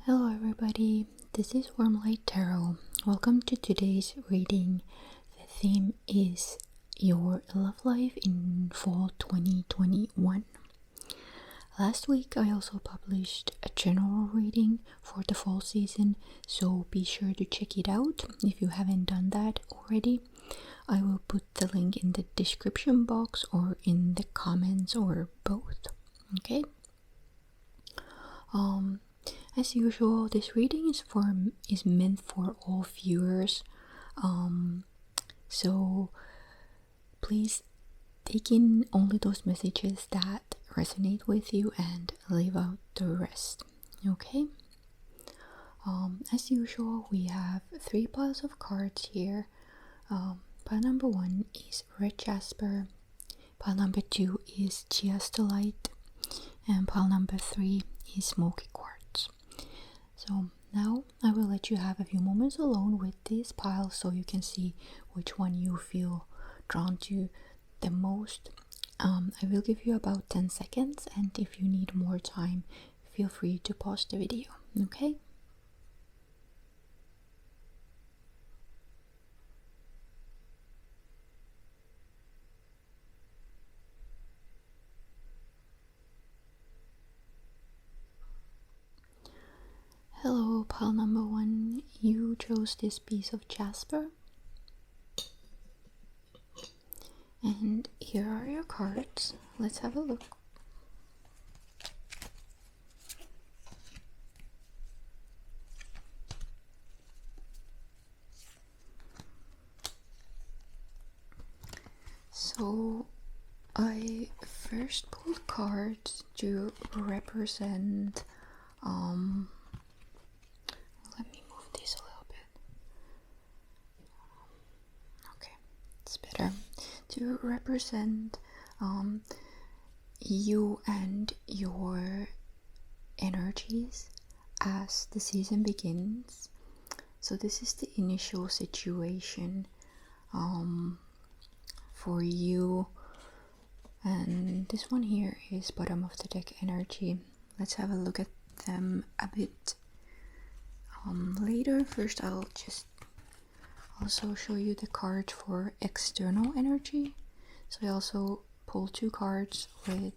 Hello everybody, this is Rider-Waite Tarot. Welcome to today's reading. The theme is your love life in fall 2021. Last week I also published a general reading for the fall season, so be sure to check it out if you haven't done that already. I will put the link in the description box or in the comments or both. Okay? As usual, this reading is meant for all viewers. So please take in only those messages that resonate with you and leave out the rest. Okay? As usual, we have 3 piles of cards here. Pile number 1 is red Jasper. Pile number 2 is Chiastolite. And pile number 3 is Smoky Quartz. So now I will let you have a few moments alone with these piles so you can see which one you feel drawn to the most. I will give you about 10 seconds, and if you need more time, feel free to pause the video, okay? Hello, pile number 1. You chose this piece of Jasper. And here are your cards. Let's have a look. So I first pulled cards to represent let me move this a little bit. Okay, it's better. To represent you and your energies as the season begins. So this is the initial situation for you, and this one here is bottom of the deck energy. Let's have a look at them a bit later. First I'll just also show you the card for external energy. So I also pulled 2 cards with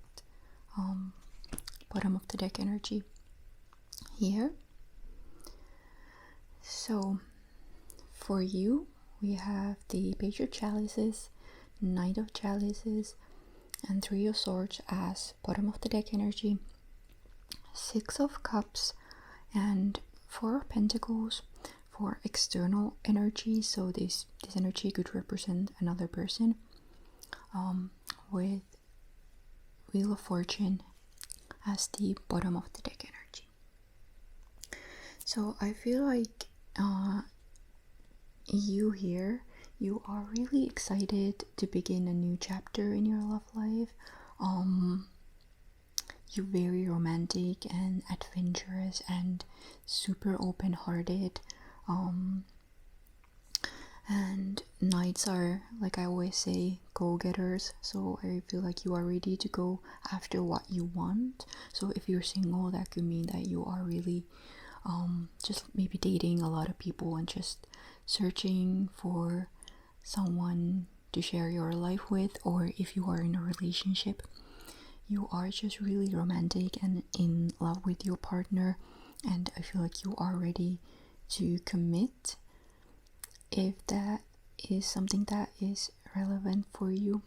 bottom of the deck energy here. So for you, we have the Page of Chalices, Knight of Chalices, and 3 of Swords as bottom of the deck energy, 6 of Cups, and 4 of Pentacles for external energy. So this energy could represent another person, with Wheel of Fortune as the bottom of the deck energy. So I feel like you here, you are really excited to begin a new chapter in your love life. You're very romantic and adventurous and super open-hearted. And knights are, like I always say, go-getters. So I feel like you are ready to go after what you want. So if you're single, that could mean that you are really just maybe dating a lot of people and just searching for someone to share your life with. Or if you are in a relationship, you are just really romantic and in love with your partner, and I feel like you are ready to commit if that is something that is relevant for you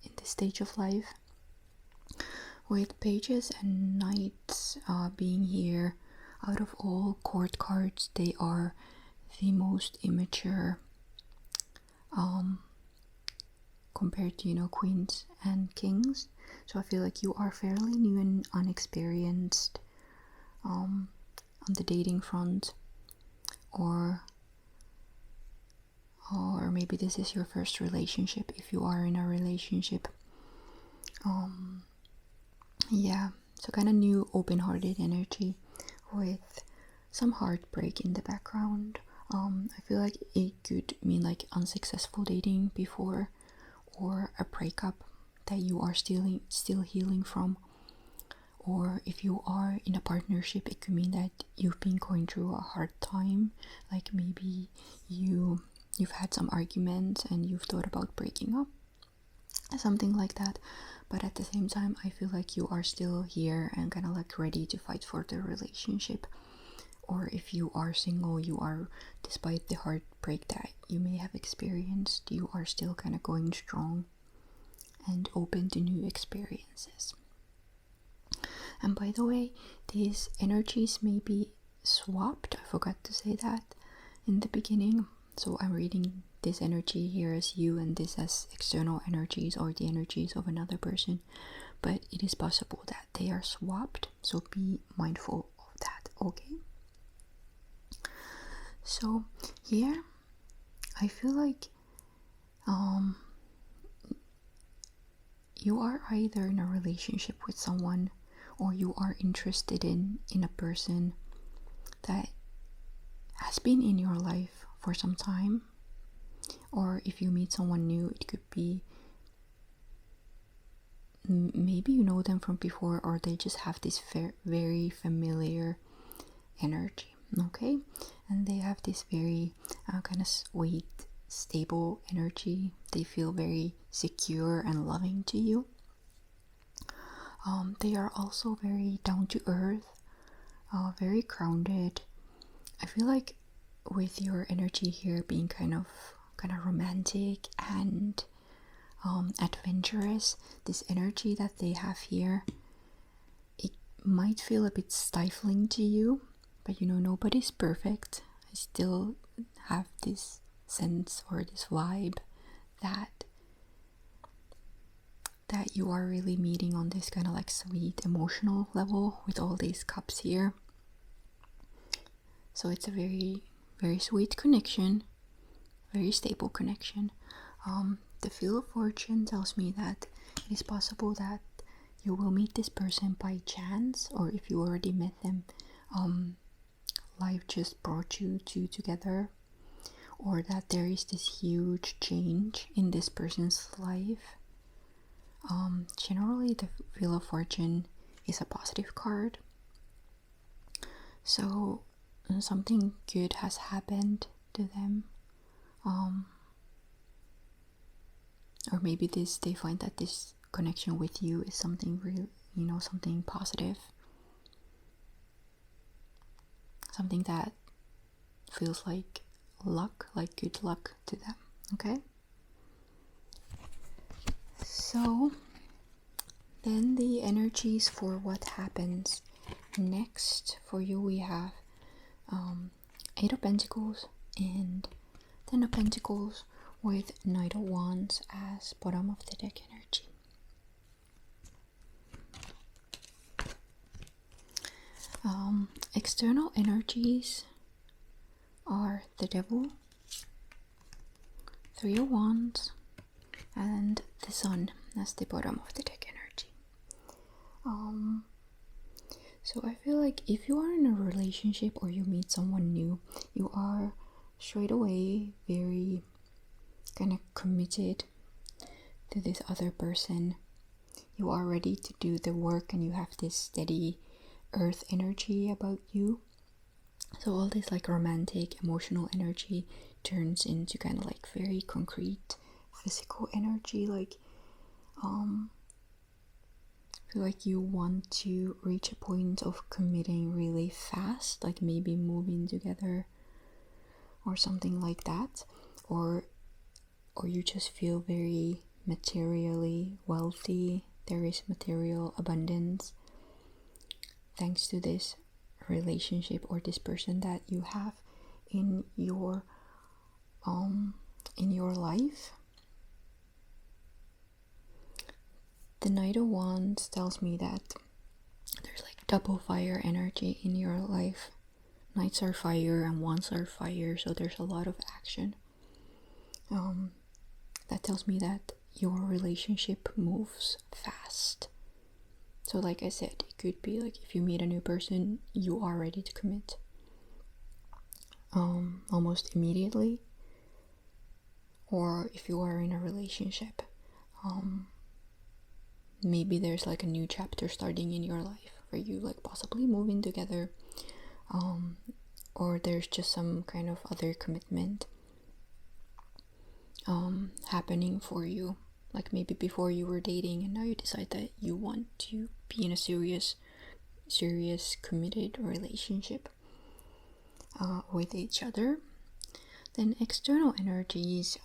in this stage of life. With pages and knights being here, out of all court cards, they are the most immature compared to queens and kings. So I feel like you are fairly new and unexperienced on the dating front, or maybe this is your first relationship if you are in a relationship. Yeah, so kind of new open-hearted energy with some heartbreak in the background. I feel like it could mean like unsuccessful dating before, or a breakup that you are still healing from, Or if you are in a partnership, it could mean that you've been going through a hard time. Like maybe you've had some arguments and you've thought about breaking up, something like that. But at the same time, I feel like you are still here and kind of like ready to fight for the relationship. Or if you are single, you are, despite the heartbreak that you may have experienced, you are still kind of going strong and open to new experiences. And by the way, these energies may be swapped. I forgot to say that in the beginning. So I'm reading this energy here as you and this as external energies or the energies of another person. But it is possible that they are swapped. So be mindful of that, okay? So here, I feel like you are either in a relationship with someone or you are interested in a person that has been in your life for some time. Or if you meet someone new, it could be maybe you know them from before, or they just have this very familiar energy, okay? And they have this very kind of sweet, stable energy. They feel very secure and loving to you. They are also very down to earth, very grounded. I feel like with your energy here being kind of romantic and adventurous, this energy that they have here, it might feel a bit stifling to you, but you know, nobody's perfect. I still have this sense or this vibe that you are really meeting on this kind of like sweet emotional level with all these cups here. So it's a very, very sweet connection, very stable connection. The Wheel of Fortune tells me that it is possible that you will meet this person by chance, or if you already met them, life just brought you two together, or that there is this huge change in this person's life. Generally, the Wheel of Fortune is a positive card. So something good has happened to them. Or maybe they find that this connection with you is something real, you know, something positive. Something that feels like luck, like good luck to them, okay? So then the energies for what happens next for you, we have 8 of Pentacles and 10 of Pentacles with Knight of Wands as bottom of the deck energy. External energies are the Devil, 3 of Wands, and the Sun as the bottom of the deck energy. So I feel like if you are in a relationship or you meet someone new, you are straight away very kind of committed to this other person. You are ready to do the work and you have this steady earth energy about you. So all this like romantic emotional energy turns into kind of like very concrete physical energy. Like feel like you want to reach a point of committing really fast, like maybe moving together or something like that, or you just feel very materially wealthy. There is material abundance thanks to this relationship or this person that you have in your life. The Knight of Wands tells me that there's like double fire energy in your life. Knights are fire and Wands are fire, so there's a lot of action. That tells me that your relationship moves fast. So like I said, it could be like if you meet a new person, you are ready to commit almost immediately. Or if you are in a relationship, maybe there's like a new chapter starting in your life. are you like possibly moving together, or there's just some kind of other commitment happening for you, like maybe before you were dating and now you decide that you want to be in a serious committed relationship with each other. Then external energies,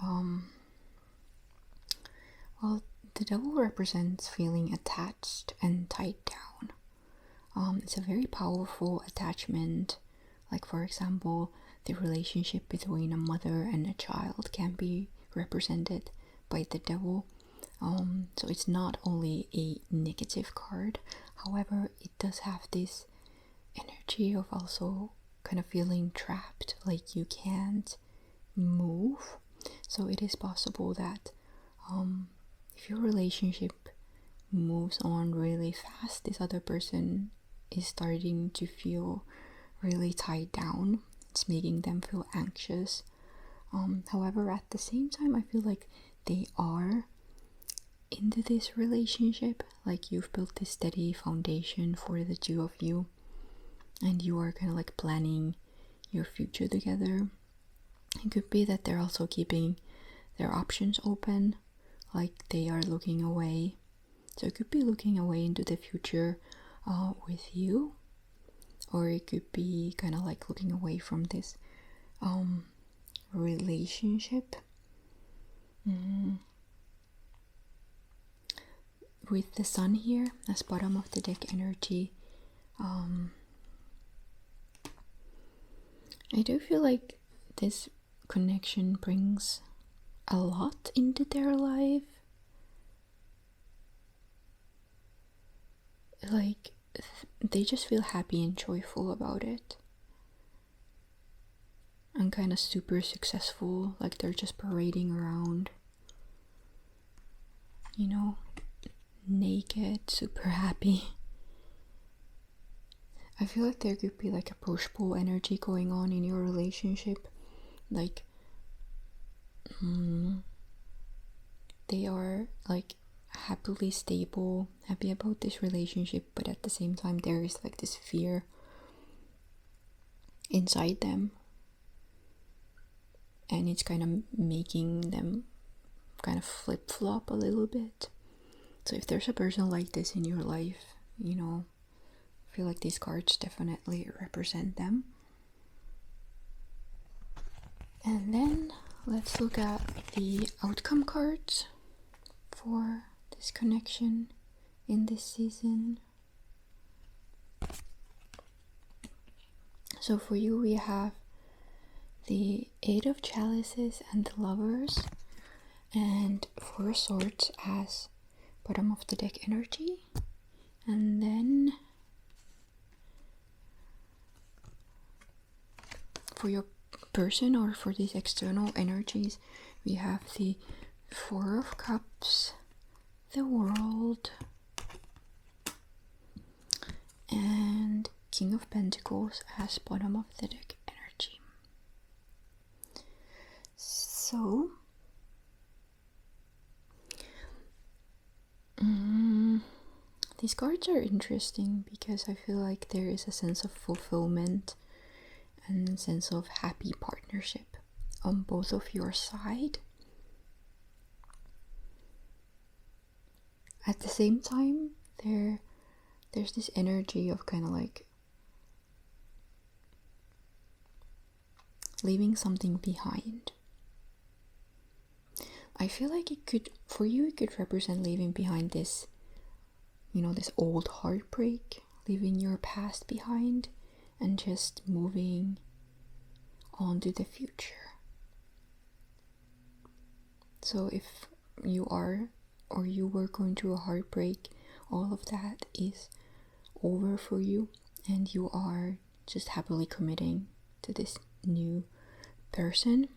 well, the devil represents feeling attached and tied down. It's a very powerful attachment. Like, for example, the relationship between a mother and a child can be represented by the devil. So it's not only a negative card, however, it does have this energy of also kind of feeling trapped, like you can't move. So it is possible that if your relationship moves on really fast, this other person is starting to feel really tied down. It's making them feel anxious. However, at the same time, I feel like they are into this relationship, like you've built this steady foundation for the two of you, and you are kind of like planning your future together. It could be that they're also keeping their options open, like they are looking away. So it could be looking away into the future with you, or it could be kind of like looking away from this relationship. With the sun here as bottom of the deck energy, I do feel like this connection brings a lot into their life. Like, they just feel happy and joyful about it. And kind of super successful, like they're just parading around, you know, naked, super happy. I feel like there could be like a push-pull energy going on in your relationship. Like, they are like happily stable, happy about this relationship, but at the same time there is like this fear inside them, and it's kind of making them kind of flip-flop a little bit. So if there's a person like this in your life, you know, I feel like these cards definitely represent them. And then let's look at the outcome cards for this connection in this season. So for you, we have the Eight of Chalices and the Lovers, and Four of Swords as bottom of the deck energy. And then for your person, or for these external energies, we have the Four of Cups, the World, and King of Pentacles as bottom of the deck energy. So these cards are interesting because I feel like there is a sense of fulfillment and a sense of happy partnership on both of your side. At the same time, there's this energy of kind of like leaving something behind. I feel like it could, for you, it could represent leaving behind this, you know, this old heartbreak, leaving your past behind and just moving on to the future. So if you are, or you were going through a heartbreak, all of that is over for you, and you are just happily committing to this new person.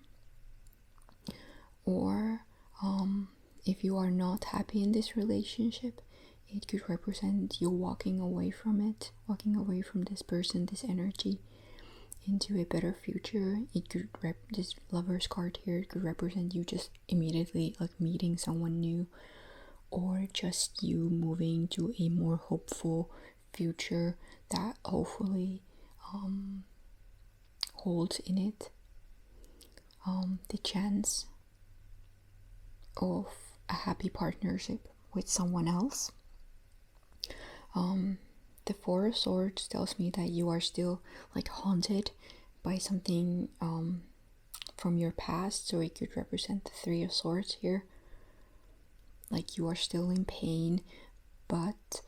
Or if you are not happy in this relationship, it could represent you walking away from it, walking away from this person, this energy, into a better future. It could this Lover's card here, it could represent you just immediately like meeting someone new, or just you moving to a more hopeful future that hopefully holds in it the chance of a happy partnership with someone else. The Four of Swords tells me that you are still like haunted by something from your past, so it could represent the Three of Swords here. Like you are still in pain, but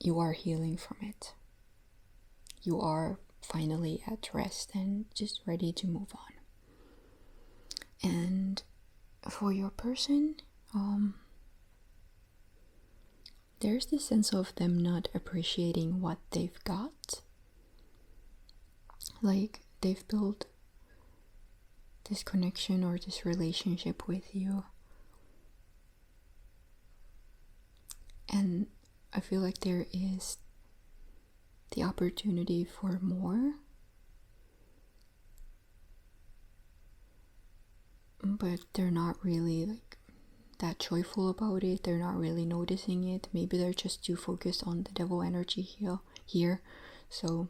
you are healing from it. You are finally at rest and just ready to move on. And for your person, there's this sense of them not appreciating what they've got. Like they've built this connection or this relationship with you, and I feel like there is the opportunity for more, but they're not really like that joyful about it. They're not really noticing it. Maybe they're just too focused on the devil energy here. So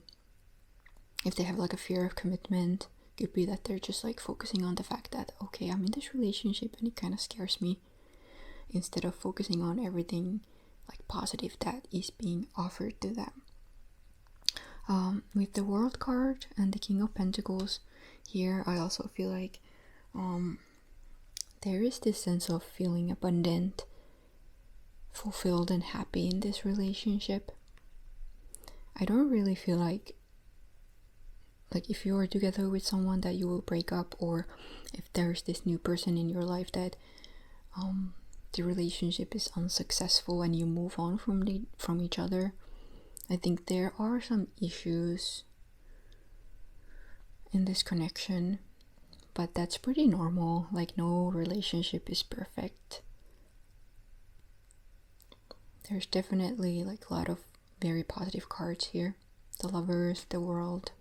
if they have like a fear of commitment, it could be that they're just like focusing on the fact that, okay, I'm in this relationship and it kind of scares me, instead of focusing on everything like positive that is being offered to them. With the World card and the King of Pentacles here, I also feel like there is this sense of feeling abundant, fulfilled and happy in this relationship. I don't really feel like if you are together with someone that you will break up, or if there's this new person in your life that the relationship is unsuccessful and you move on from each other. I think there are some issues in this connection, but that's pretty normal. Like no relationship is perfect. There's definitely like a lot of very positive cards here. The Lovers, the World.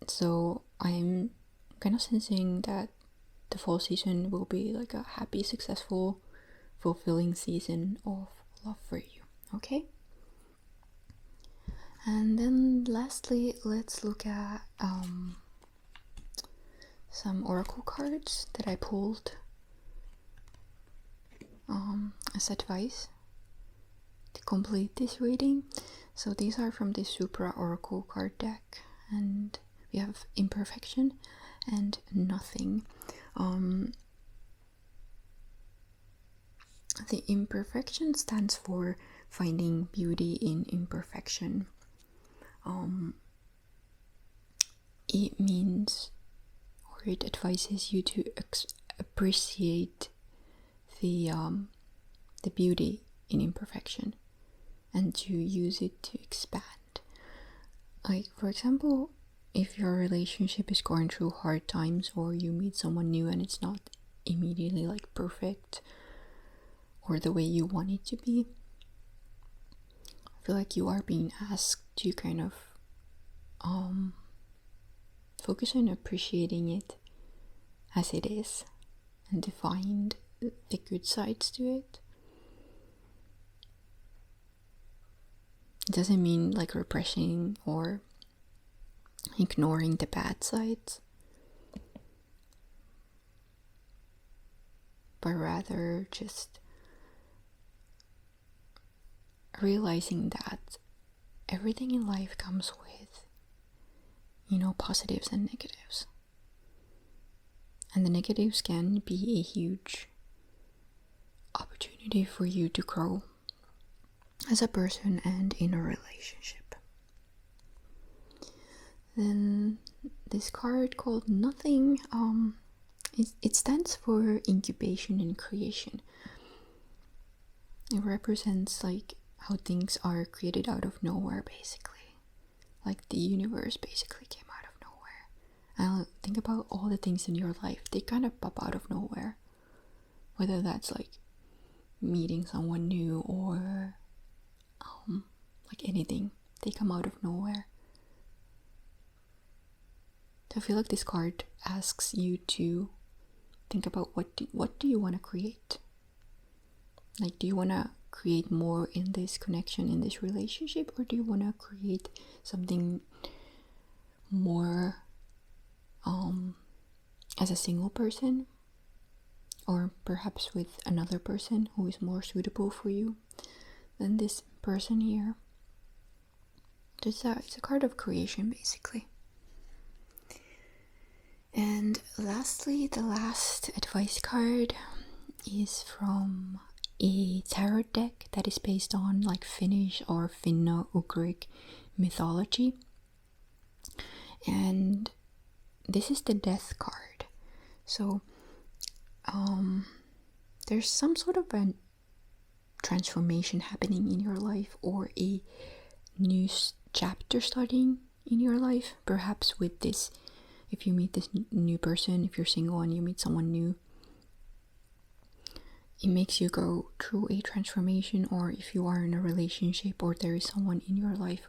So I'm kind of sensing that the fall season will be like a happy, successful, fulfilling season of love for you. Okay? And then lastly, let's look at some oracle cards that I pulled as advice to complete this reading. So these are from the Supra oracle card deck, and we have imperfection and nothing. The imperfection stands for finding beauty in imperfection. It means, or it advises you to appreciate the beauty in imperfection and to use it to expand. Like, for example, if your relationship is going through hard times, or you meet someone new and it's not immediately like perfect or the way you want it to be, I feel like you are being asked to kind of focus on appreciating it as it is and to find the good sides to it. It doesn't mean like repressing or ignoring the bad sides, but rather just realizing that everything in life comes with, positives and negatives. And the negatives can be a huge opportunity for you to grow as a person and in a relationship. Then this card called Nothing, it stands for incubation and creation. It represents like how things are created out of nowhere, basically. Like the universe basically came out of nowhere. And think about all the things in your life, they kind of pop out of nowhere. Whether that's like meeting someone new or like anything, they come out of nowhere. So I feel like this card asks you to think about what do you want to create? Like, do you want to create more in this connection, in this relationship, or do you want to create something more as a single person, or perhaps with another person who is more suitable for you than this person here? It's a card of creation, basically. And lastly, the last advice card is from a tarot deck that is based on like Finnish or Finno-Ugric mythology. And this is the Death card. So there's some sort of a transformation happening in your life, or a new chapter starting in your life, perhaps with this. If you meet this new person, if you're single and you meet someone new, it makes you go through a transformation. Or if you are in a relationship or there is someone in your life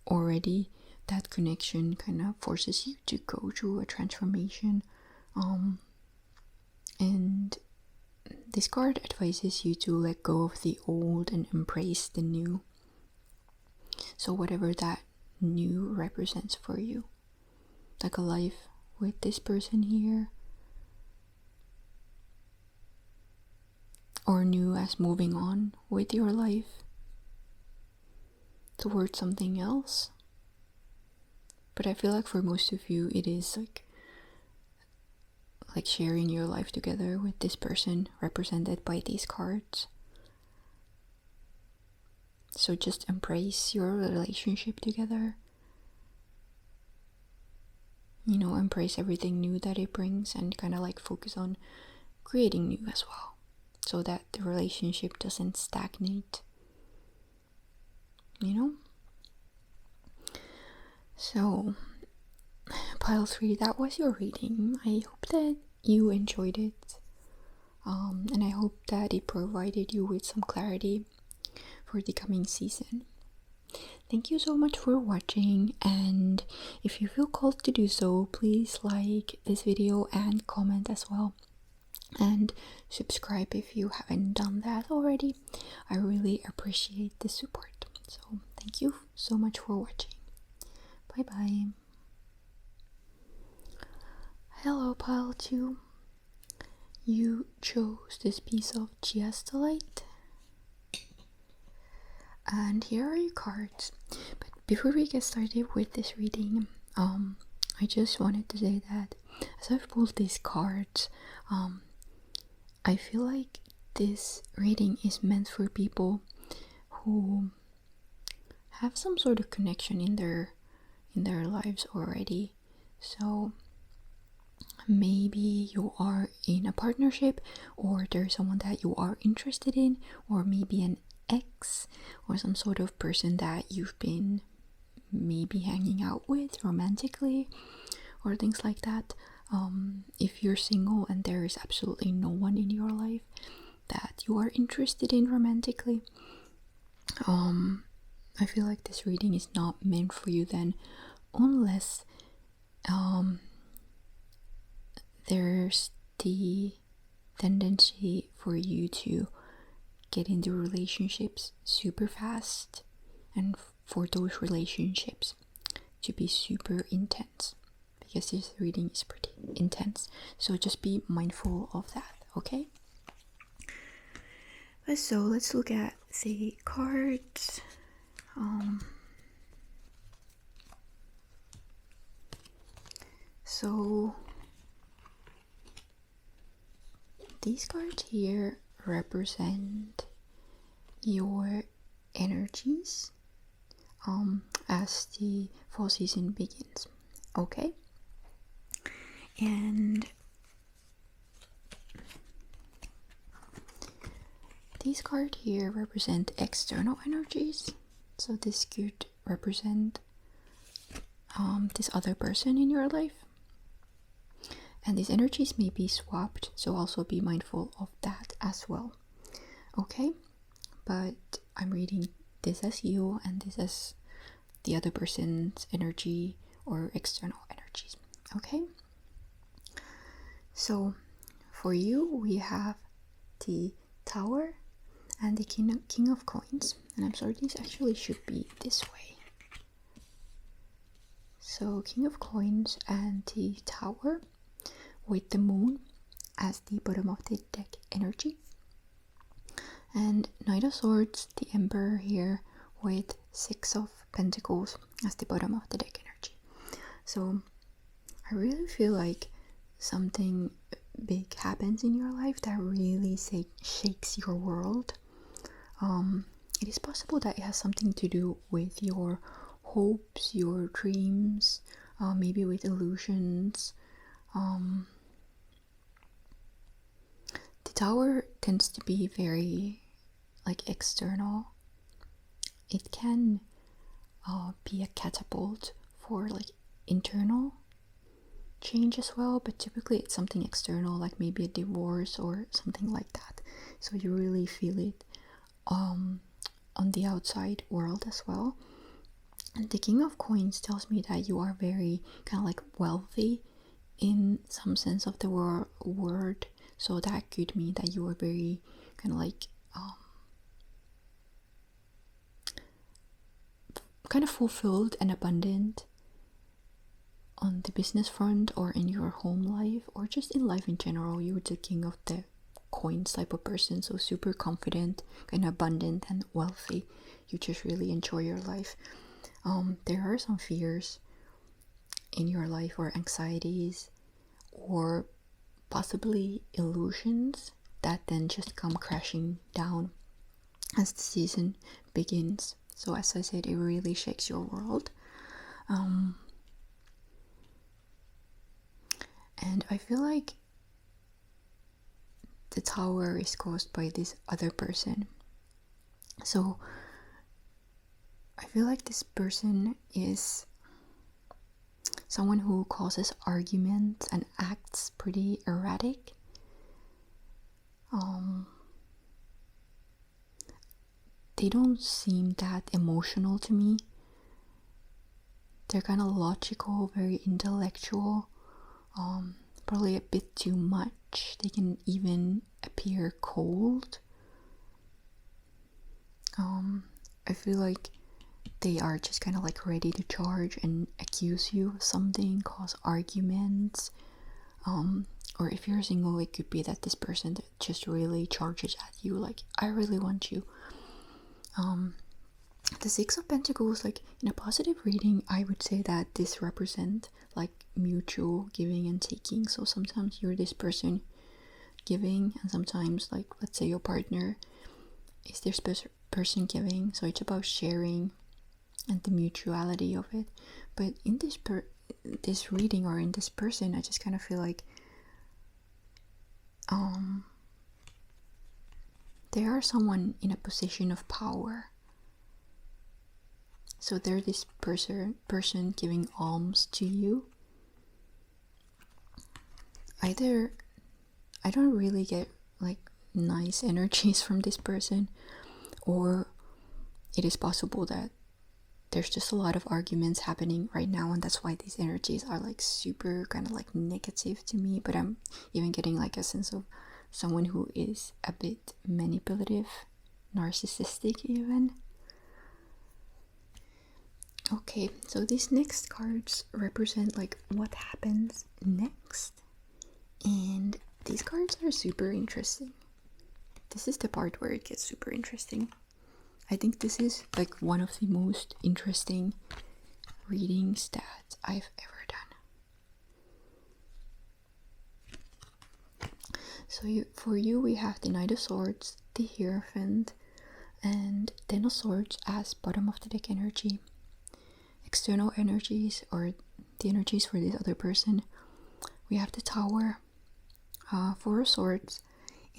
already, that connection kind of forces you to go through a transformation. And this card advises you to let go of the old and embrace the new. So whatever that new represents for you, like a life with this person here, or new as moving on with your life towards something else. But I feel like for most of you it is like sharing your life together with this person represented by these cards. So just embrace your relationship together. You know, embrace everything new that it brings, and kind of like focus on creating new as well, so that the relationship doesn't stagnate, you know? So, pile 3, that was your reading. I hope that you enjoyed it, and I hope that it provided you with some clarity for the coming season. Thank you so much for watching, and if you feel called to do so, please like this video and comment as well, and subscribe if you haven't done that already. I really appreciate the support. So thank you so much for watching. Bye bye. Hello pile 2. You chose this piece of Chiastolite, and here are your cards. But before we get started with this reading, I just wanted to say that as I've pulled these cards, I feel like this reading is meant for people who have some sort of connection in their lives already. So maybe you are in a partnership, or there's someone that you are interested in, or maybe an ex, or some sort of person that you've been maybe hanging out with romantically, or things like that. If you're single and there is absolutely no one in your life that you are interested in romantically, I feel like this reading is not meant for you then, unless there's the tendency for you to get into relationships super fast, and for those relationships to be super intense, because this reading is pretty intense. So just be mindful of that, okay? So let's look at the cards. So these cards here represent your energies as the fall season begins, okay? And these cards here represent external energies, so this could represent this other person in your life, and these energies may be swapped, so also be mindful of that as well, okay? But I'm reading this as you, and this as the other person's energy or external energies, okay? So for you, we have the Tower and the King of Coins. And I'm sorry, these actually should be this way. So King of Coins and the Tower with the Moon as the bottom of the deck energy. And Knight of Swords, the Emperor here with Six of Pentacles as the bottom of the deck energy. So I really feel like something big happens in your life that really shakes your world. It is possible that it has something to do with your hopes, your dreams, maybe with illusions. The Tower tends to be very like external. It can be a catapult for like internal change as well, but typically it's something external, like maybe a divorce or something like that. So you really feel it on the outside world as well. And the King of Coins tells me that you are very kind of like wealthy in some sense of the word. So that could mean that you are very kind of like kind of fulfilled and abundant on the business front or in your home life or just in life in general. You're the King of the Coins type of person, so super confident, kind of abundant and wealthy. You just really enjoy your life. There are some fears in your life or anxieties or possibly illusions that then just come crashing down as the season begins. So as I said, it really shakes your world. And I feel like the Tower is caused by this other person. So I feel like this person is someone who causes arguments and acts pretty erratic. They don't seem that emotional to me. They're kind of logical, very intellectual, probably a bit too much. They can even appear cold. I feel like they are just kind of like ready to charge and accuse you of something, cause arguments. Or if you're single, it could be that this person that just really charges at you, like, I really want you. The Six of Pentacles, like in a positive reading, I would say that this represent like mutual giving and taking. So sometimes you're this person giving, and sometimes, like, let's say your partner is this person giving. So it's about sharing and the mutuality of it. But in this reading or in this person, I just kind of feel like they are someone in a position of power. So they're this person giving alms to you. Either I don't really get like nice energies from this person, or it is possible that there's just a lot of arguments happening right now, and that's why these energies are like super kind of like negative to me. But I'm even getting like a sense of someone who is a bit manipulative, narcissistic even. Okay, so these next cards represent like what happens next, and these cards are super interesting. This is the part where it gets super interesting. I think this is like one of the most interesting readings that I've ever done. So for you, we have the Knight of Swords, the Hierophant, and Ten of Swords as bottom of the deck energy. External energies, or the energies for this other person, we have the Tower, Four of Swords,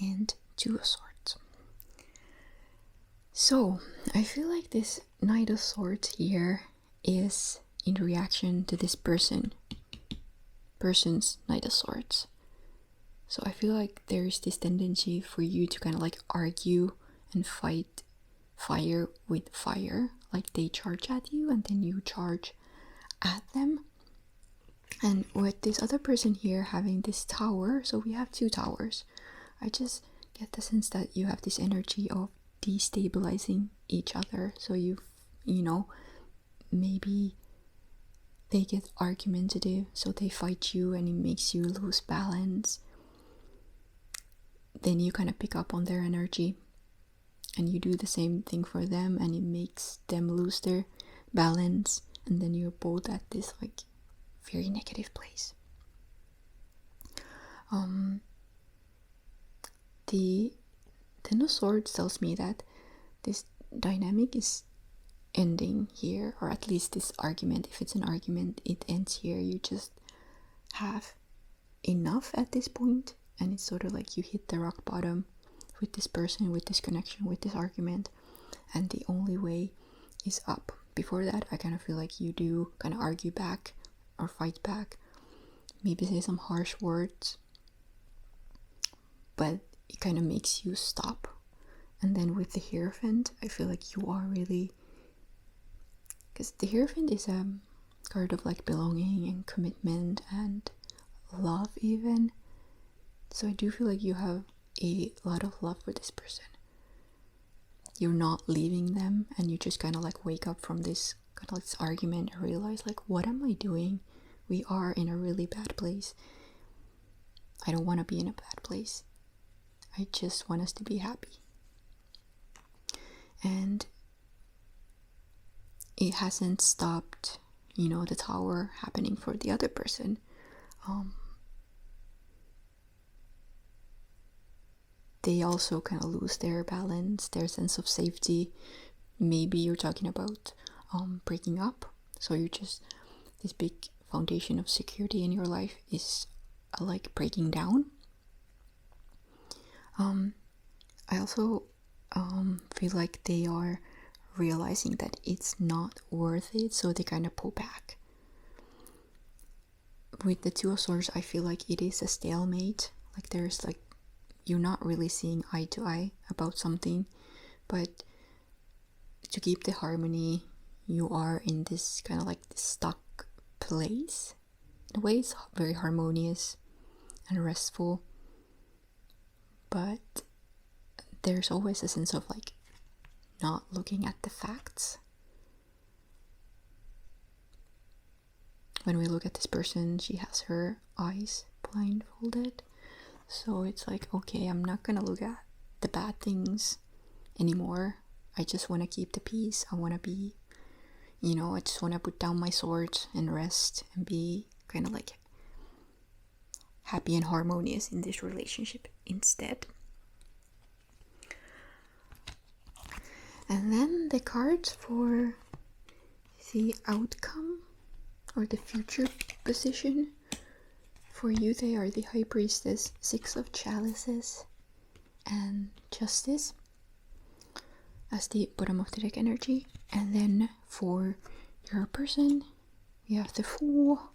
and Two of Swords. So I feel like this Knight of Swords here is in reaction to this person's Knight of Swords. So I feel like there's this tendency for you to kind of like argue and fight fire with fire. Like they charge at you and then you charge at them. And with this other person here having this tower, so we have two towers, I just get the sense that you have this energy of destabilizing each other. So you know, maybe they get argumentative, so they fight you and it makes you lose balance. Then you kind of pick up on their energy and you do the same thing for them, and it makes them lose their balance, and then you're both at this like very negative place. The Ten of Swords tells me that this dynamic is ending here, or at least this argument, if it's an argument, it ends here. You just have enough at this point, and it's sort of like you hit the rock bottom with this person, with this connection, with this argument, and the only way is up. Before that, I kind of feel like you do kind of argue back or fight back, maybe say some harsh words, but it kind of makes you stop. And then with the Hierophant, I feel like you are really, because the Hierophant is a card of like belonging and commitment and love even. So I do feel like you have a lot of love for this person. You're not leaving them, and you just kind of like wake up from this kind of like this argument and realize like, what am I doing? We are in a really bad place. I don't want to be in a bad place. I just want us to be happy. And it hasn't stopped, you know, the tower happening for the other person. They also kind of lose their balance, their sense of safety. Maybe you're talking about breaking up. So you just, this big foundation of security in your life is like breaking down. I also feel like they are realizing that it's not worth it, so they kind of pull back. With the Two of Swords, I feel like it is a stalemate. Like there's like, you're not really seeing eye to eye about something, but to keep the harmony, you are in this kind of like this stuck place. In a way, it's very harmonious and restful, but there's always a sense of like not looking at the facts. When we look at this person, she has her eyes blindfolded. So it's like, okay, I'm not gonna look at the bad things anymore. I just want to keep the peace. I want to be, you know, I just want to put down my sword and rest and be kind of like happy and harmonious in this relationship instead. And then the cards for the outcome or the future position. For you, they are the High Priestess, Six of Chalices, and Justice as the bottom of the deck energy. And then for your person, you have the Fool,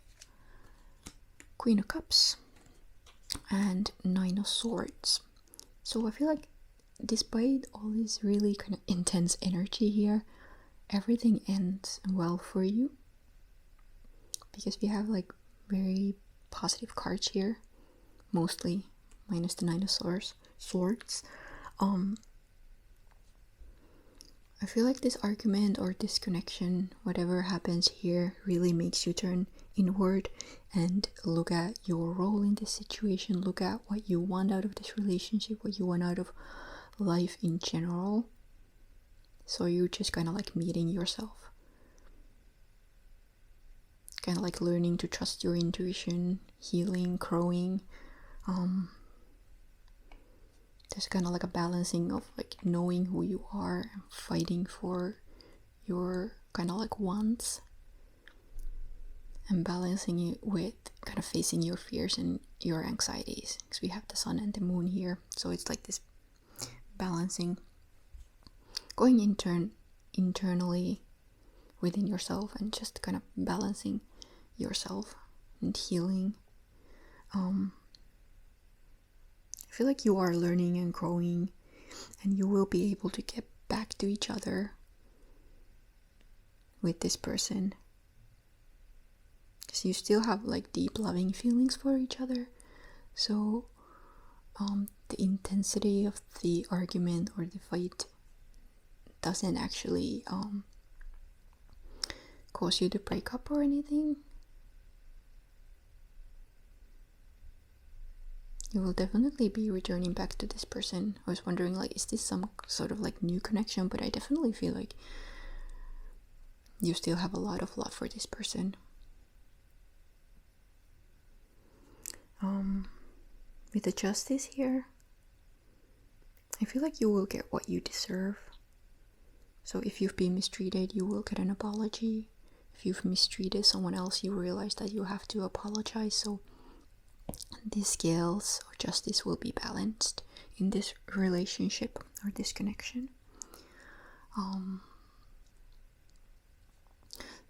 Queen of Cups, and Nine of Swords. So I feel like despite all this really kind of intense energy here, everything ends well for you, because we have like very positive cards here, mostly minus the Nine of Swords. I feel like this argument or disconnection, whatever happens here, really makes you turn inward and look at your role in this situation, look at what you want out of this relationship, what you want out of life in general. So you're just kind of like meeting yourself, kind of like learning to trust your intuition, healing, growing. There's kind of like a balancing of like knowing who you are and fighting for your kind of like wants, and balancing it with kind of facing your fears and your anxieties, because we have the sun and the moon here. So it's like this balancing, going internally within yourself and just kind of balancing yourself and healing. I feel like you are learning and growing, and you will be able to get back to each other with this person, because you still have like deep loving feelings for each other. So the intensity of the argument or the fight doesn't actually cause you to break up or anything. You will definitely be returning back to this person. I was wondering, like, is this some sort of like new connection? But I definitely feel like you still have a lot of love for this person. With the Justice here, I feel like you will get what you deserve. So if you've been mistreated, you will get an apology. If you've mistreated someone else, you realize that you have to apologize. So these scales of justice will be balanced in this relationship or this connection.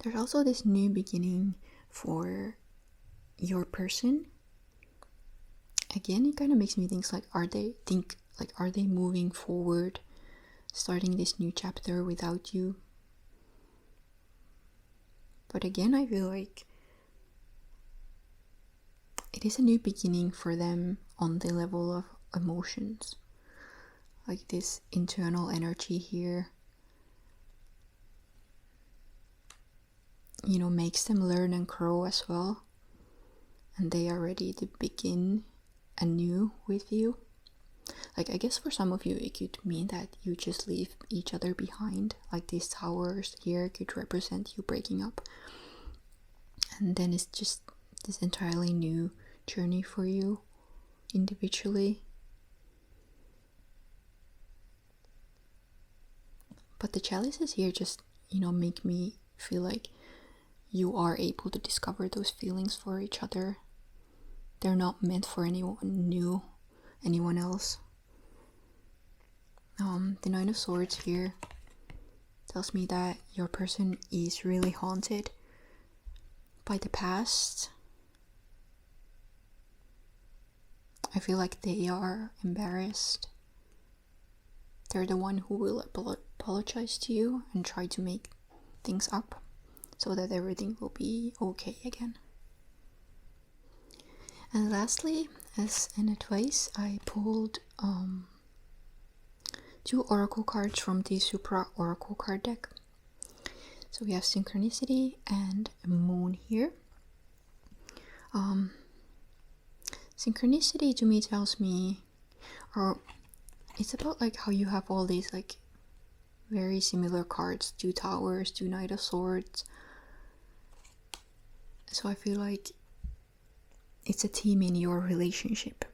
There's also this new beginning for your person. Again, it kind of makes me think like, are they moving forward, starting this new chapter without you? But again, I feel like it is a new beginning for them on the level of emotions. Like this internal energy here, you know, makes them learn and grow as well. And they are ready to begin anew with you. Like, I guess for some of you, it could mean that you just leave each other behind. Like these towers here could represent you breaking up. And then it's just this entirely new journey for you individually. But the chalices here just, you know, make me feel like you are able to discover those feelings for each other. They're not meant for anyone new, anyone else. The Nine of Swords here tells me that your person is really haunted by the past. I feel like they are embarrassed. They're the one who will apologize to you and try to make things up so that everything will be okay again. And lastly, as an advice, I pulled 2 oracle cards from the Supra oracle card deck. So we have Synchronicity and Moon here. Synchronicity to me tells me, or it's about like how you have all these like very similar cards, 2 Towers, 2 Knight of Swords. So I feel like it's a team in your relationship.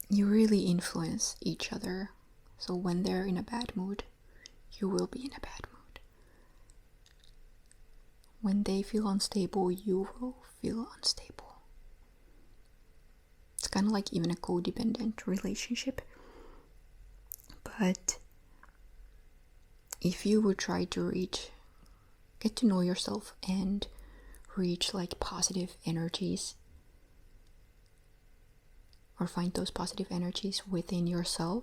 You really influence each other. So when they're in a bad mood, you will be in a bad mood. When they feel unstable, you will feel unstable. It's kind of like even a codependent relationship. But if you would try to get to know yourself and reach like positive energies, or find those positive energies within yourself,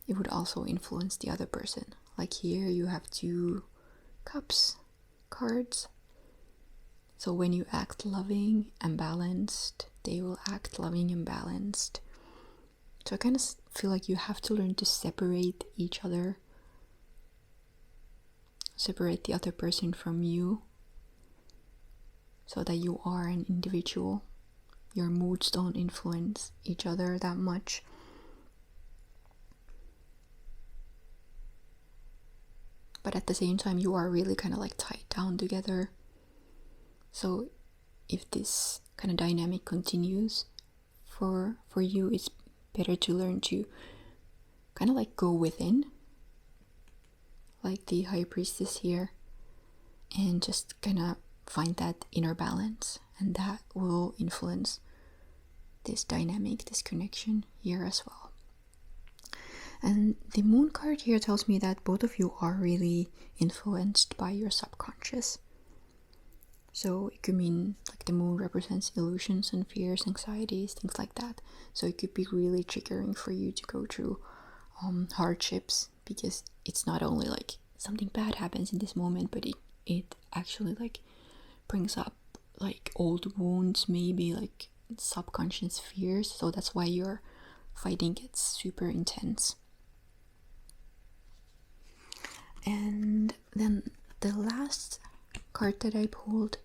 it would also influence the other person. Like here you have 2 Cups cards. So when you act loving and balanced, they will act loving and balanced. So I kind of feel like you have to learn to separate each other, separate the other person from you, so that you are an individual. Your moods don't influence each other that much. But at the same time, you are really kind of like tied down together. So if this kind of dynamic continues for you, it's better to learn to kind of like go within, like the High Priestess here, and just kind of find that inner balance, and that will influence this dynamic, this connection here as well. And the Moon card here tells me that both of you are really influenced by your subconscious. So it could mean like the Moon represents illusions and fears, anxieties, things like that. So it could be really triggering for you to go through hardships, because it's not only like something bad happens in this moment, but it actually like brings up like old wounds, maybe like subconscious fears. So that's why you're fighting gets super intense. And then the last card that I pulled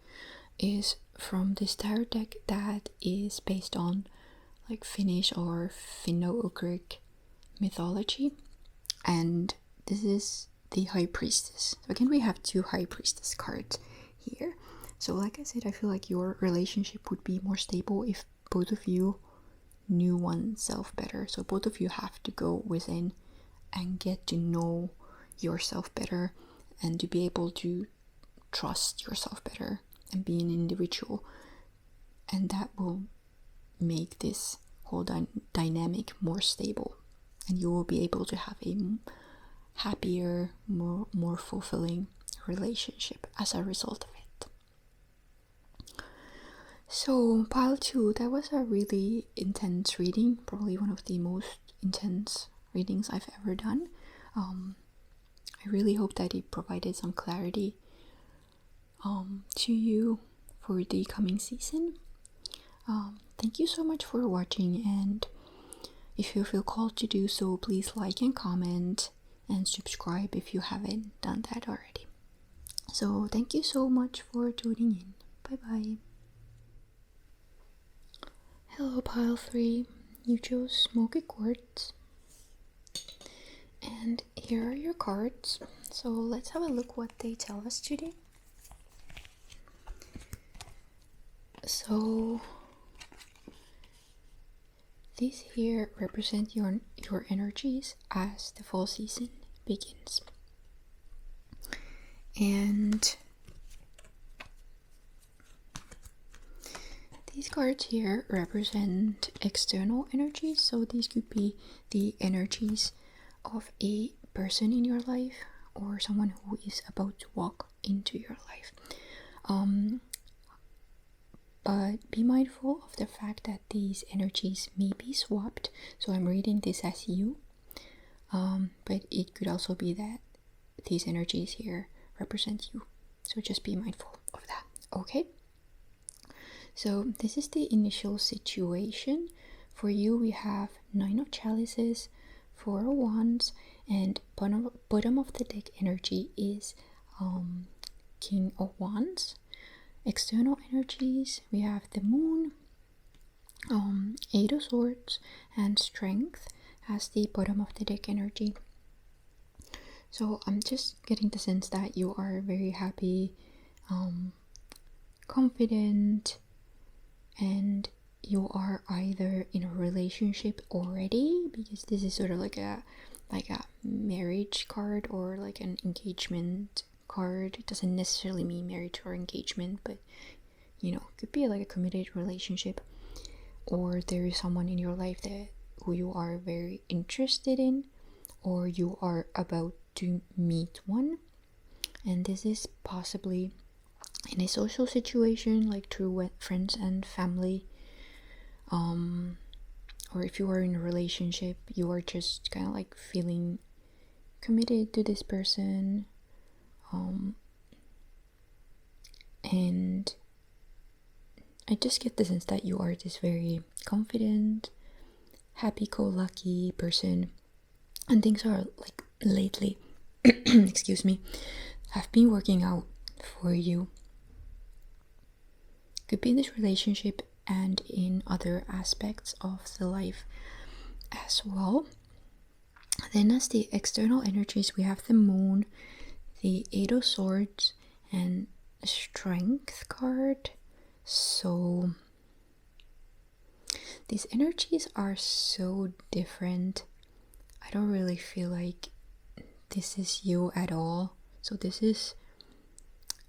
is from this tarot deck that is based on like Finnish or Finno-Ugric mythology, and this is the High Priestess. So again, we have 2 High Priestess cards here. So like I said, I feel like your relationship would be more stable if both of you knew oneself better. So both of you have to go within and get to know yourself better, and to be able to trust yourself better and be an individual, and that will make this whole dynamic more stable, and you will be able to have a happier, more fulfilling relationship as a result of it. So pile 2, that was a really intense reading, probably one of the most intense readings I've ever done. I really hope that it provided some clarity to you for the coming season. Thank you so much for watching, and if you feel called to do so, please like and comment and subscribe if you haven't done that already. So thank you so much for tuning in. Bye bye. Hello pile 3, you chose Smoky Quartz, and here are your cards. So let's have a look what they tell us today. So these here represent your energies as the fall season begins. And these cards here represent external energies. So these could be the energies of a person in your life or someone who is about to walk into your life. But be mindful of the fact that these energies may be swapped. So I'm reading this as you, but it could also be that these energies here represent you. So just be mindful of that, okay? So this is the initial situation. For you, we have 9 of Chalices, 4 of Wands, and bottom of the deck energy is King of Wands. External energies, we have the Moon, 8 of Swords, and Strength as the bottom of the deck energy. So I'm just getting the sense that you are very happy, confident, and you are either in a relationship already, because this is sort of like a marriage card or like an engagement card. It doesn't necessarily mean marriage or engagement, but you know, it could be like a committed relationship, or there is someone in your life who you are very interested in, or you are about to meet one, and this is possibly in a social situation, like through friends and family, or if you are in a relationship, you are just kind of like feeling committed to this person, and I just get the sense that you are this very confident, happy-go-lucky person, and things are like lately excuse me, have been working out for you. Could be in this relationship and in other aspects of the life as well. Then as the external energies, we have the Moon, the 8 of Swords, and a Strength card. So these energies are so different. I don't really feel like this is you at all. So this is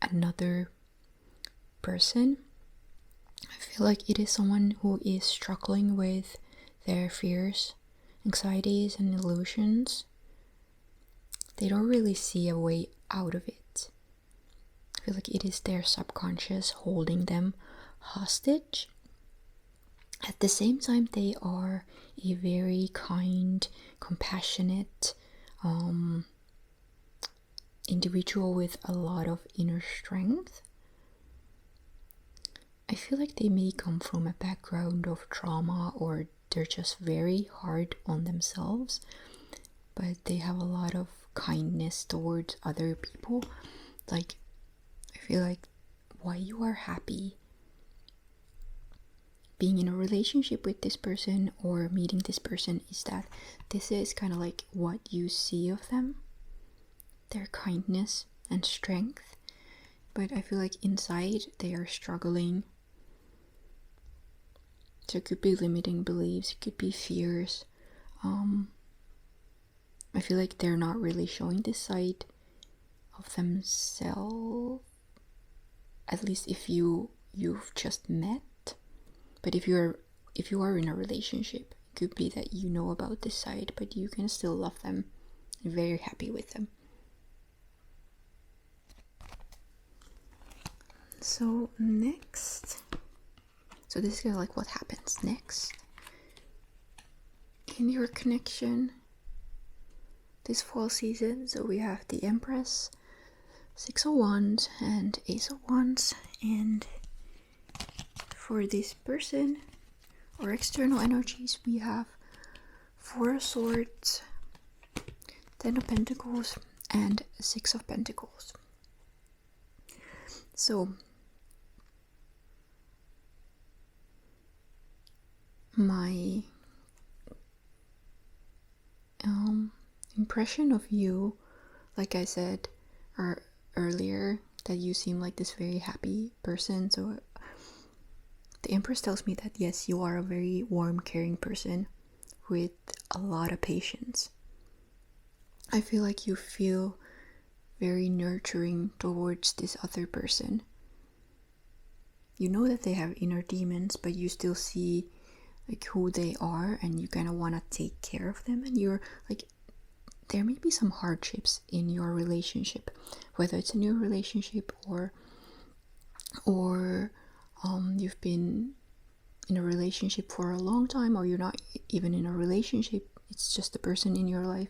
another person. I feel like it is someone who is struggling with their fears, anxieties, and illusions. They don't really see a way out of it. I feel like it is their subconscious holding them hostage. At the same time, they are a very kind, compassionate individual with a lot of inner strength. I feel like they may come from a background of trauma or they're just very hard on themselves, but they have a lot of kindness towards other people. Like, I feel like why you are happy being in a relationship with this person or meeting this person is that this is kind of like what you see of them, their kindness and strength. But I feel like inside they are struggling. So it could be limiting beliefs, it could be fears. I feel like they're not really showing this side of themselves, at least if you've just met. But if you are in a relationship, it could be that you know about this side, but you can still love them. You're very happy with them. So next, so this is kind of like what happens next in your connection this fall season. So we have the Empress, Six of Wands, and Ace of Wands. And for this person or external energies, we have Four of Swords, Ten of Pentacles, and Six of Pentacles. So my impression of you, like I said earlier, that you seem like this very happy person. So the Empress tells me that yes, you are a very warm, caring person with a lot of patience. I feel like you feel very nurturing towards this other person. You know that they have inner demons, but you still see like who they are, and you kind of want to take care of them. And you're like, there may be some hardships in your relationship, whether it's a new relationship or you've been in a relationship for a long time, or you're not even in a relationship, it's just the person in your life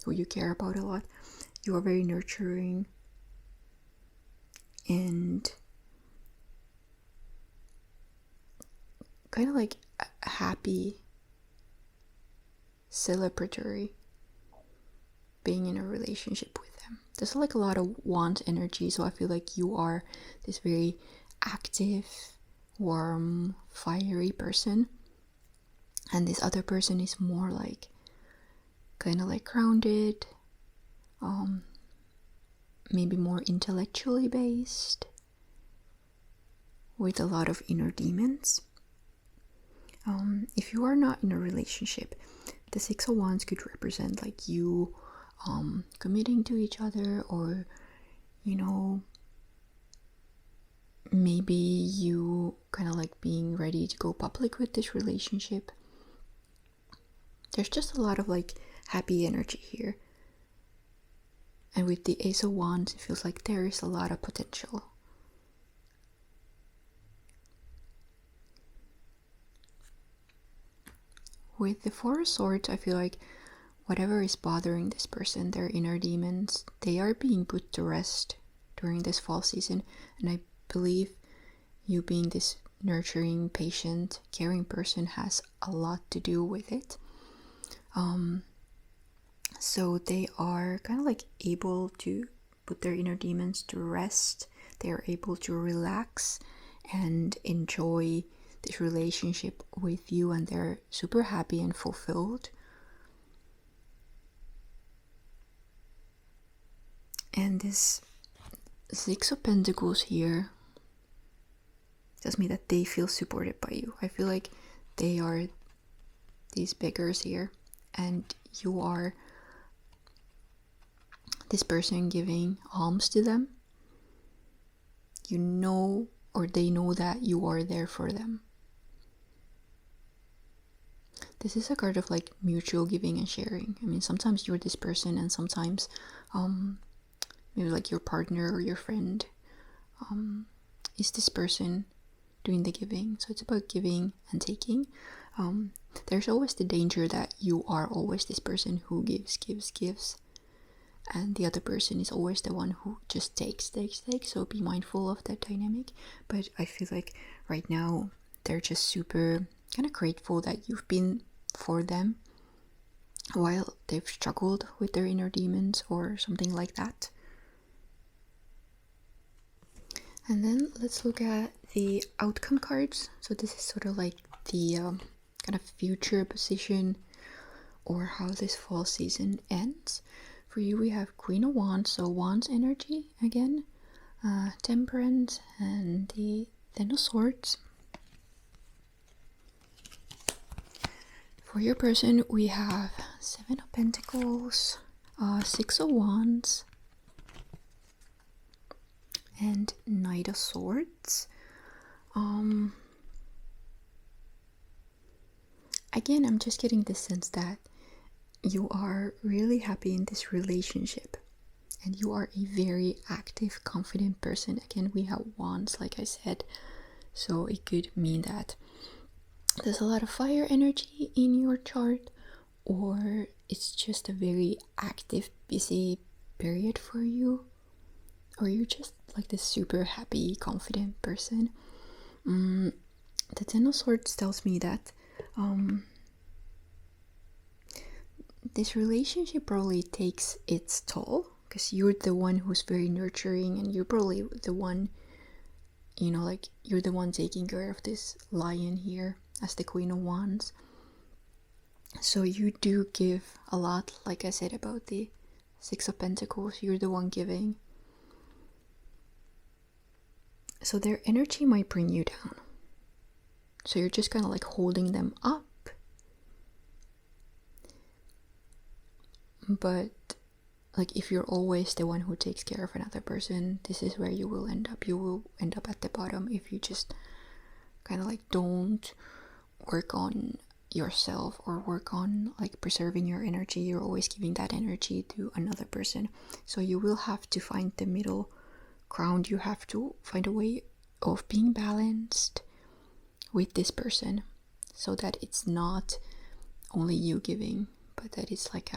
who you care about a lot. You are very nurturing and kind of like happy, celebratory being in a relationship with them. There's like a lot of want energy, so I feel like you are this very active, warm, fiery person, and this other person is more like kind of like grounded, maybe more intellectually based, with a lot of inner demons. If you are not in a relationship, the Six of Wands could represent like you committing to each other, or you know, maybe you kind of like being ready to go public with this relationship. There's just a lot of like happy energy here. And with the Ace of Wands, it feels like there is a lot of potential. With the Four of Swords, I feel like whatever is bothering this person, their inner demons, they are being put to rest during this fall season. And I believe you being this nurturing, patient, caring person has a lot to do with it. So they are kind of like able to put their inner demons to rest. They are able to relax and enjoy this relationship with you, and they're super happy and fulfilled. And this Six of Pentacles here tells me that they feel supported by you. I feel like they are these beggars here, and you are this person giving alms to them. You know, or they know that you are there for them. This is a card of like mutual giving and sharing. I mean, sometimes you're this person, and sometimes maybe like your partner or your friend is this person doing the giving. So it's about giving and taking. There's always the danger that you are always this person who gives, and the other person is always the one who just takes. So be mindful of that dynamic. But I feel like right now they're just super kind of grateful that you've been for them while they've struggled with their inner demons or something like that. And then let's look at the outcome cards. So this is sort of like the kind of future position or how this fall season ends. For you, we have Queen of Wands, so Wands energy again, Temperance, and the Ten of Swords. For your person, we have Seven of Pentacles, Six of Wands, and Knight of Swords. Again, I'm just getting the sense that you are really happy in this relationship and you are a very active, confident person. Again, we have Wands, like I said, so it could mean that there's a lot of fire energy in your chart, or it's just a very active, busy period for you, or you're just like this super happy, confident person. The Ten of Swords tells me that this relationship probably takes its toll, because you're the one who's very nurturing, and you're probably the one, you know, like you're the one taking care of this lion here as the Queen of Wands. So you do give a lot, like I said about the Six of Pentacles, you're the one giving. So their energy might bring you down. So you're just kind of like holding them up. But like if you're always the one who takes care of another person, this is where you will end up. You will end up at the bottom if you just kind of like don't work on yourself or work on like preserving your energy. You're always giving that energy to another person. So you will have to find the middle ground. You have to find a way of being balanced with this person so that it's not only you giving, but that it's like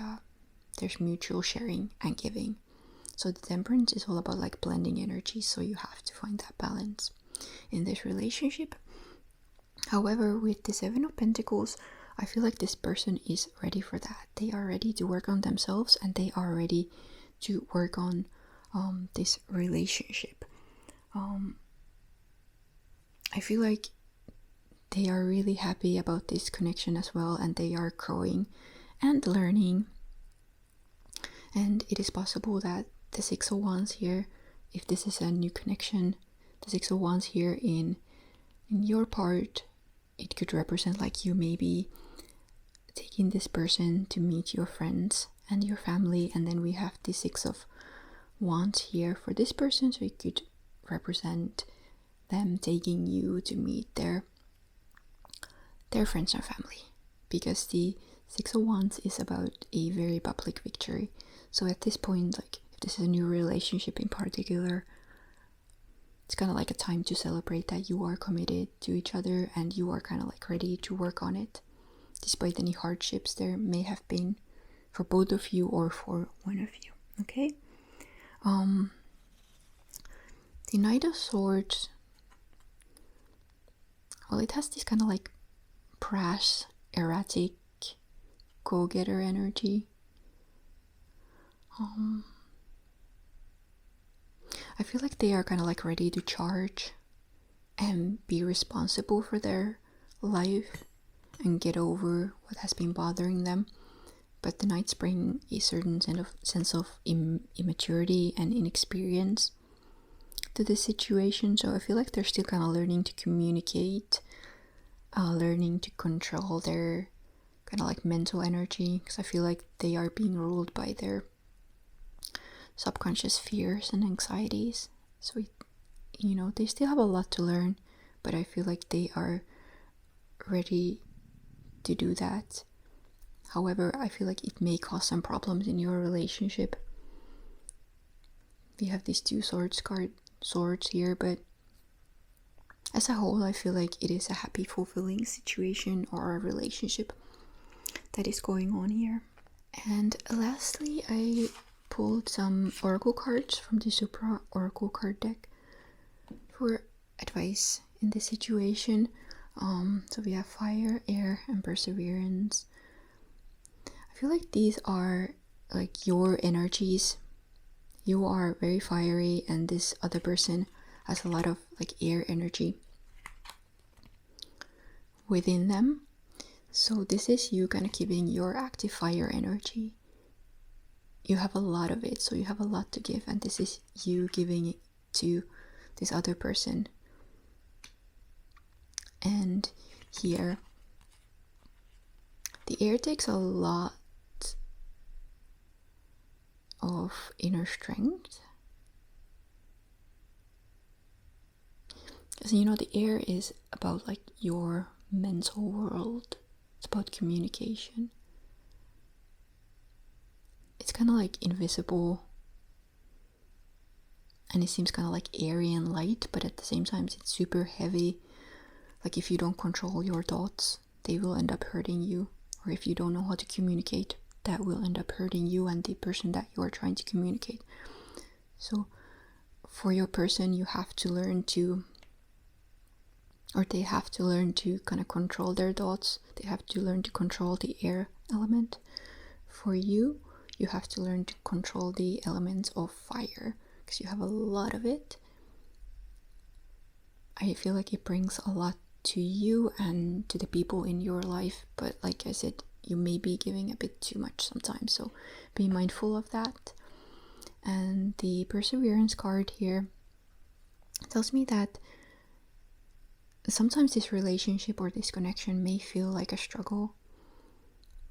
there's mutual sharing and giving. So the Temperance is all about like blending energy, so you have to find that balance in this relationship. However, with the Seven of Pentacles, I feel like this person is ready for that. They are ready to work on themselves, and they are ready to work on this relationship. I feel like they are really happy about this connection as well, and they are growing and learning. And it is possible that the Six of Wands here, if this is a new connection, the Six of Wands here in your part, it could represent like you maybe taking this person to meet your friends and your family. And then we have the Six of Wands here for this person, so it could represent them taking you to meet their friends and family, because the Six of Wands is about a very public victory. So at this point, like if this is a new relationship in particular, it's kind of like a time to celebrate that you are committed to each other and you are kind of like ready to work on it, despite any hardships there may have been for both of you or for one of you. Okay. The Knight of Swords, well, it has this kind of like brash, erratic, go-getter energy. I feel like they are kind of like ready to charge and be responsible for their life and get over what has been bothering them. But the Knights bring a certain sense of immaturity and inexperience to this situation. So I feel like they're still kind of learning to communicate, learning to control their kind of like mental energy, because I feel like they are being ruled by their subconscious fears and anxieties. So they still have a lot to learn, but I feel like they are ready to do that. However, I feel like it may cause some problems in your relationship. We have these two swords here, but as a whole, I feel like it is a happy, fulfilling situation or a relationship that is going on here. And lastly, I pulled some oracle cards from the Supra oracle card deck for advice in this situation. So we have fire, air, and perseverance. I feel like these are like your energies. You are very fiery, and this other person has a lot of like air energy within them. So this is you kind of keeping your active fire energy. You have a lot of it, so you have a lot to give, and this is you giving it to this other person. And here, the air takes a lot of inner strength. Because you know, the air is about like your mental world. It's about communication. It's kind of like invisible, and it seems kind of like airy and light, but at the same time it's super heavy. Like if you don't control your thoughts, they will end up hurting you. Or if you don't know how to communicate, that will end up hurting you and the person that you are trying to communicate. So for your person, you have to learn to, or they have to learn to kind of control their thoughts. They have to learn to control the air element. For you, you have to learn to control the elements of fire, because you have a lot of it. I feel like it brings a lot to you and to the people in your life, but like I said, you may be giving a bit too much sometimes, so be mindful of that. And the perseverance card here tells me that sometimes this relationship or this connection may feel like a struggle,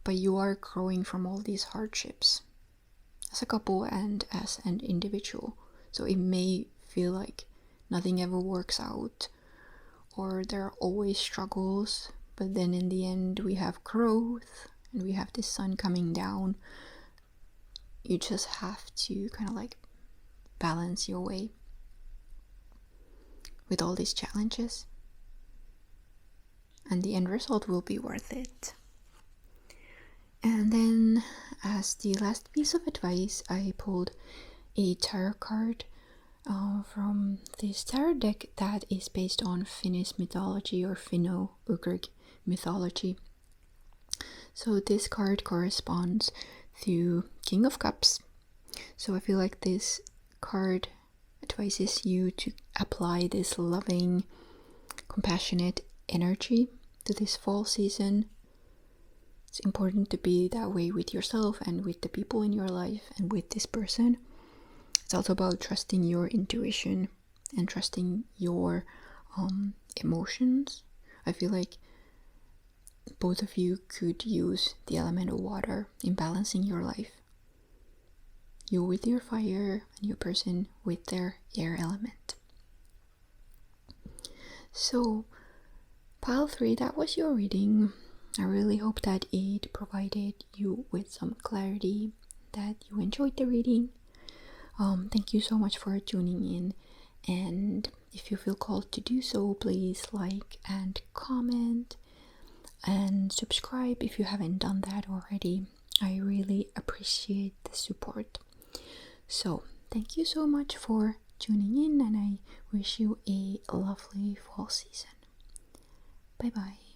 but you are growing from all these hardships as a couple and as an individual. So it may feel like nothing ever works out, or there are always struggles, but then in the end we have growth and we have the sun coming down. You just have to kind of like balance your way with all these challenges, and the end result will be worth it. And then as the last piece of advice, I pulled a tarot card from this tarot deck that is based on Finnish mythology, or Finno-Ugric mythology. So this card corresponds to King of Cups. So I feel like this card advises you to apply this loving, compassionate energy to this fall season. It's important to be that way with yourself and with the people in your life and with this person. It's also about trusting your intuition and trusting your emotions. I feel like both of you could use the element of water in balancing your life. You with your fire and your person with their air element. So, pile 3, that was your reading. I really hope that it provided you with some clarity, that you enjoyed the reading. Thank you so much for tuning in, and if you feel called to do so, please like and comment and subscribe if you haven't done that already. I really appreciate the support. So thank you so much for tuning in, and I wish you a lovely fall season. Bye bye.